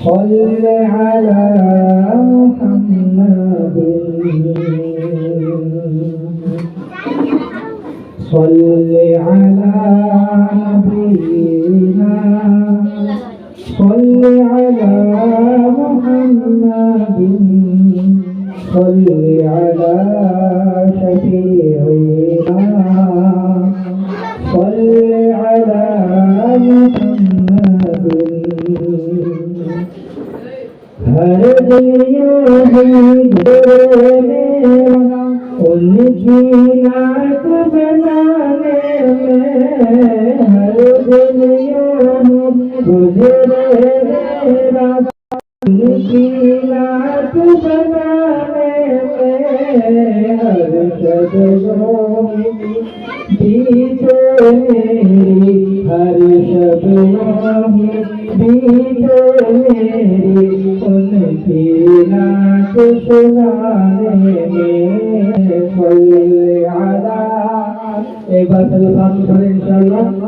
صل على محمد صل على نبينا صل على محمد صل على شفيعنا صل على محمد हर उनकी नात बनाने में हर गुजरे उनकी नात बनाने में हर शब्दों बीते मेरी हर शब्दों बीते मेरी उनकी नात सुनाने में एक बार इंशाअल्लाह।